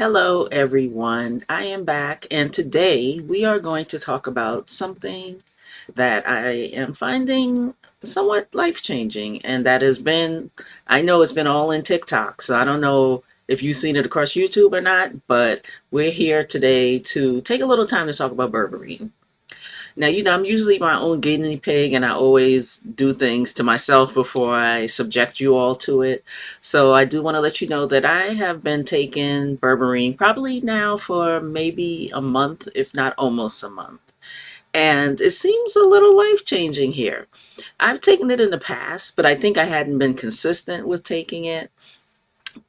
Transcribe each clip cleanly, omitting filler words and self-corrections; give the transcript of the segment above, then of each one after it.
Hello, everyone. I am back, and today we are going to talk about something that I am finding somewhat life changing, and that has been, I know it's been all in TikTok, so I don't know if you've seen it across YouTube or not, but we're here today to take a little time to talk about berberine. Now, I'm usually my own guinea pig and I always do things to myself before I subject you all to it. So I do want to let you know that I have been taking berberine probably now for maybe a month, if not almost a month. And it seems a little life changing here. I've taken it in the past, but I think I hadn't been consistent with taking it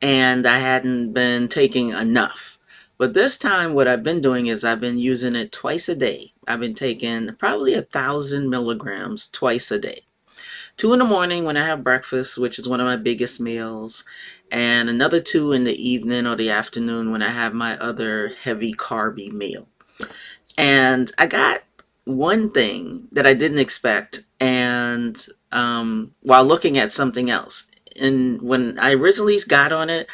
and I hadn't been taking enough. But this time, what I've been doing is I've been using it twice a day. I've been taking probably 1,000 milligrams twice a day. Two in the morning when I have breakfast, which is one of my biggest meals, and another two in the evening or the afternoon when I have my other heavy carby meal. And I got one thing that I didn't expect, and while looking at something else. And when I originally got on it,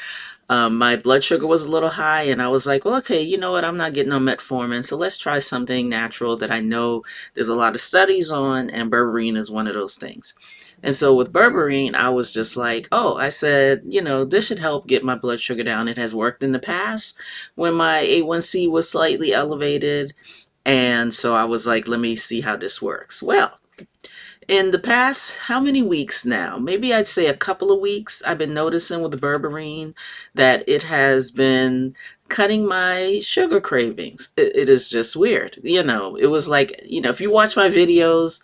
my blood sugar was a little high, and I was like, well, okay, you know what? I'm not getting on metformin, so let's try something natural that I know there's a lot of studies on, and berberine is one of those things. And so with berberine, I was just like, oh, I said, this should help get my blood sugar down. It has worked in the past when my A1C was slightly elevated. And so I was like, let me see how this works. Well, in the past, how many weeks now? Maybe I'd say a couple of weeks. I've been noticing with the berberine that it has been cutting my sugar cravings. It is just weird. It was like, if you watch my videos,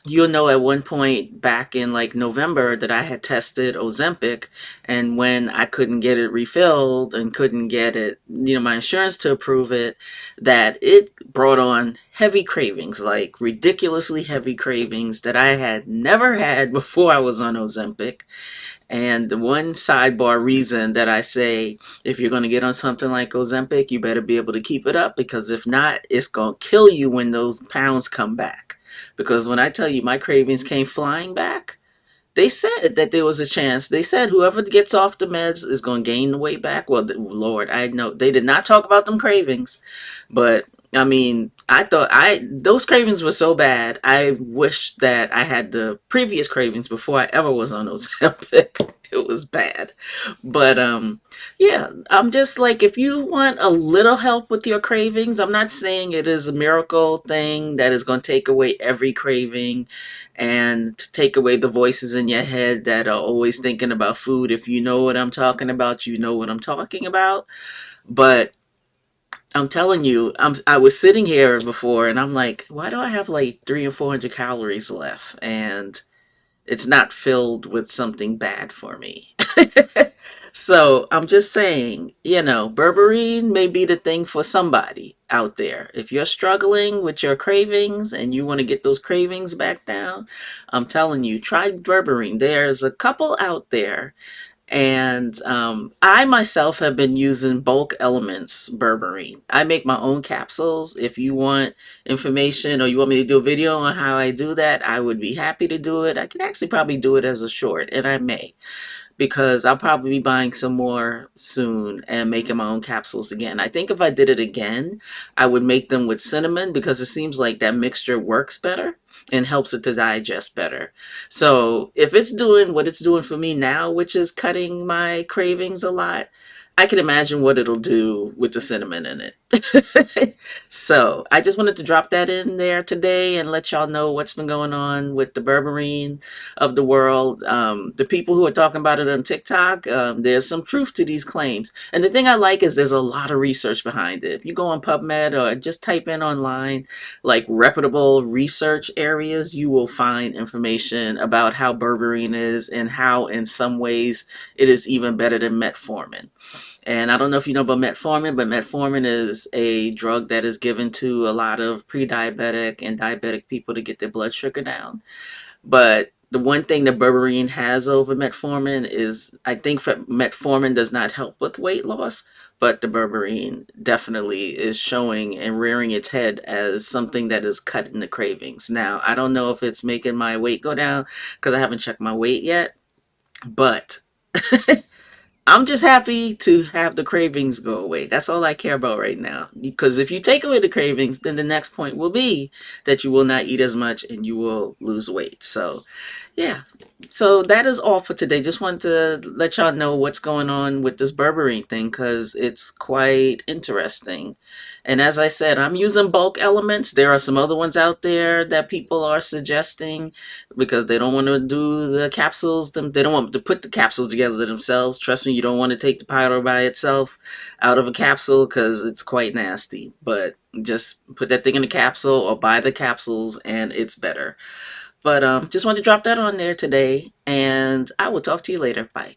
you'll know at one point back in like November that I had tested Ozempic, and when I couldn't get it refilled and couldn't get it, my insurance to approve it, that it brought on heavy cravings, like ridiculously heavy cravings that I had never had before I was on Ozempic. And the one sidebar reason that I say, if you're going to get on something like Ozempic, you better be able to keep it up, because if not, it's going to kill you when those pounds come back. Because when I tell you my cravings came flying back, they said that there was a chance. They said whoever gets off the meds is going to gain the weight back. Well, Lord, I know they did not talk about them cravings, but I mean, I thought those cravings were so bad. I wish that I had the previous cravings before I ever was on Ozempic. It was bad. But yeah, I'm just like, if you want a little help with your cravings, I'm not saying it is a miracle thing that is going to take away every craving and to take away the voices in your head that are always thinking about food. If you know what I'm talking about, you know what I'm talking about. But I'm telling you, I was sitting here before and I'm like, why do I have like 300 or 400 calories left? And it's not filled with something bad for me. So I'm just saying, berberine may be the thing for somebody out there. If you're struggling with your cravings and you want to get those cravings back down, I'm telling you, try berberine. There's a couple out there, and I myself have been using bulk elements berberine. I make my own capsules. If you want information or you want me to do a video on how I do that, I would be happy to do it. I can actually probably do it as a short, and I may, because I'll probably be buying some more soon and making my own capsules again. I think if I did it again, I would make them with cinnamon, because it seems like that mixture works better and helps it to digest better. So if it's doing what it's doing for me now, which is cutting my cravings a lot, I can imagine what it'll do with the cinnamon in it. So I just wanted to drop that in there today and let y'all know what's been going on with the berberine of the world. The people who are talking about it on TikTok, there's some truth to these claims. And the thing I like is there's a lot of research behind it. If you go on PubMed or just type in online, like reputable research areas, you will find information about how berberine is and how in some ways it is even better than metformin. And I don't know if you know about metformin, but metformin is a drug that is given to a lot of pre-diabetic and diabetic people to get their blood sugar down. But the one thing that berberine has over metformin is, I think metformin does not help with weight loss, but the berberine definitely is showing and rearing its head as something that is cutting the cravings. Now, I don't know if it's making my weight go down because I haven't checked my weight yet, but I'm just happy to have the cravings go away. That's all I care about right now. Because if you take away the cravings, then the next point will be that you will not eat as much and you will lose weight. So, yeah. So that is all for today. Just wanted to let y'all know what's going on with this Berberine thing because it's quite interesting. And as I said, I'm using bulk elements. There are some other ones out there that people are suggesting because they don't want to do the capsules. They don't want to put the capsules together themselves. Trust me, you don't want to take the powder by itself out of a capsule because it's quite nasty. But just put that thing in a capsule or buy the capsules and it's better. But just wanted to drop that on there today, and I will talk to you later. Bye.